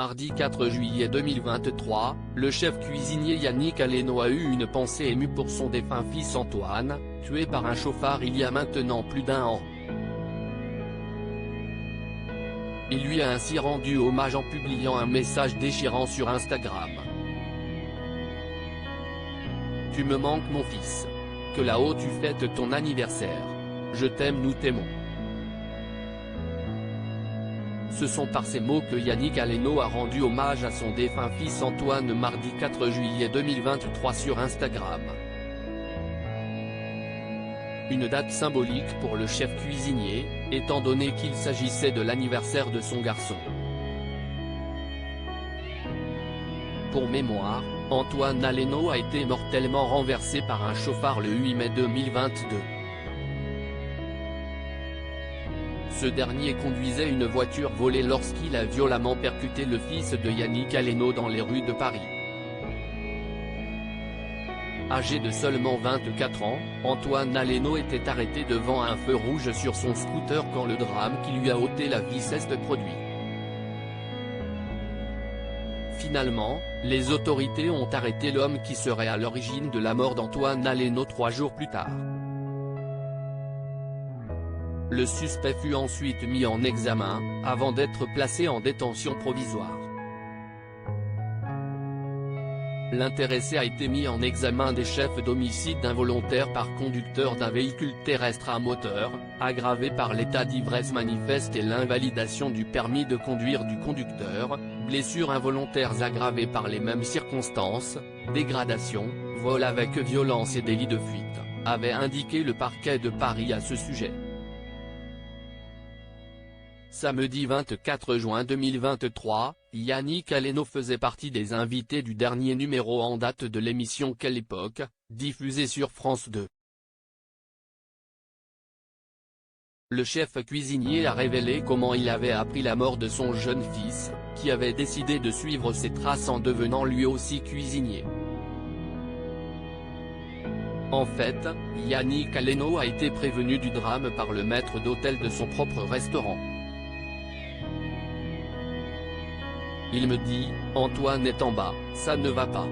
Mardi 4 juillet 2023, le chef cuisinier Yannick Aleno a eu une pensée émue pour son défunt fils Antoine, tué par un chauffard il y a maintenant plus d'1 an. Il lui a ainsi rendu hommage en publiant un message déchirant sur Instagram. « Tu me manques mon fils. Que là-haut tu fêtes ton anniversaire. Je t'aime, nous t'aimons. » Ce sont par ces mots que Yannick Aleno a rendu hommage à son défunt fils Antoine mardi 4 juillet 2023 sur Instagram. Une date symbolique pour le chef cuisinier, étant donné qu'il s'agissait de l'anniversaire de son garçon. Pour mémoire, Antoine Aleno a été mortellement renversé par un chauffard le 8 mai 2022. Ce dernier conduisait une voiture volée lorsqu'il a violemment percuté le fils de Yannick Aleno dans les rues de Paris. Âgé de seulement 24 ans, Antoine Aleno était arrêté devant un feu rouge sur son scooter quand le drame qui lui a ôté la vie s'est produit. Finalement, les autorités ont arrêté l'homme qui serait à l'origine de la mort d'Antoine Aleno 3 jours plus tard. Le suspect fut ensuite mis en examen, avant d'être placé en détention provisoire. L'intéressé a été mis en examen des chefs d'homicide involontaire par conducteur d'un véhicule terrestre à moteur, aggravé par l'état d'ivresse manifeste et l'invalidation du permis de conduire du conducteur, blessures involontaires aggravées par les mêmes circonstances, dégradation, vol avec violence et délit de fuite, avait indiqué le parquet de Paris à ce sujet. Samedi 24 juin 2023, Yannick Aleno faisait partie des invités du dernier numéro en date de l'émission Quelle époque, diffusée sur France 2. Le chef cuisinier a révélé comment il avait appris la mort de son jeune fils, qui avait décidé de suivre ses traces en devenant lui aussi cuisinier. En fait, Yannick Aleno a été prévenu du drame par le maître d'hôtel de son propre restaurant. Il me dit, Antoine est en bas, ça ne va pas.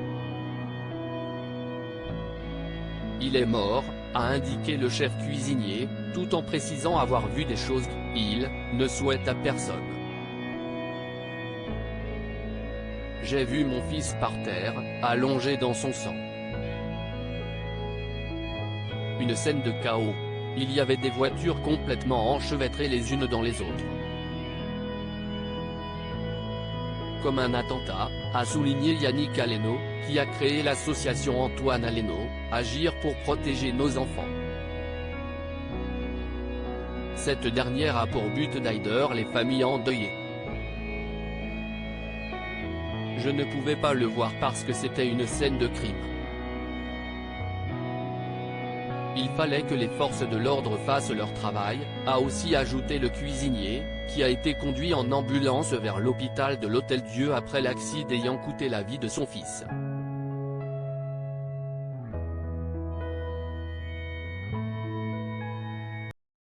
Il est mort, a indiqué le chef cuisinier, tout en précisant avoir vu des choses qu'il ne souhaite à personne. J'ai vu mon fils par terre, allongé dans son sang. Une scène de chaos. Il y avait des voitures complètement enchevêtrées les unes dans les autres. Comme un attentat, a souligné Yannick Aleno, qui a créé l'association Antoine Aleno, Agir pour protéger nos enfants. Cette dernière a pour but d'aider les familles endeuillées. Je ne pouvais pas le voir parce que c'était une scène de crime. Il fallait que les forces de l'ordre fassent leur travail, a aussi ajouté le cuisinier, qui a été conduit en ambulance vers l'hôpital de l'Hôtel-Dieu après l'accident ayant coûté la vie de son fils.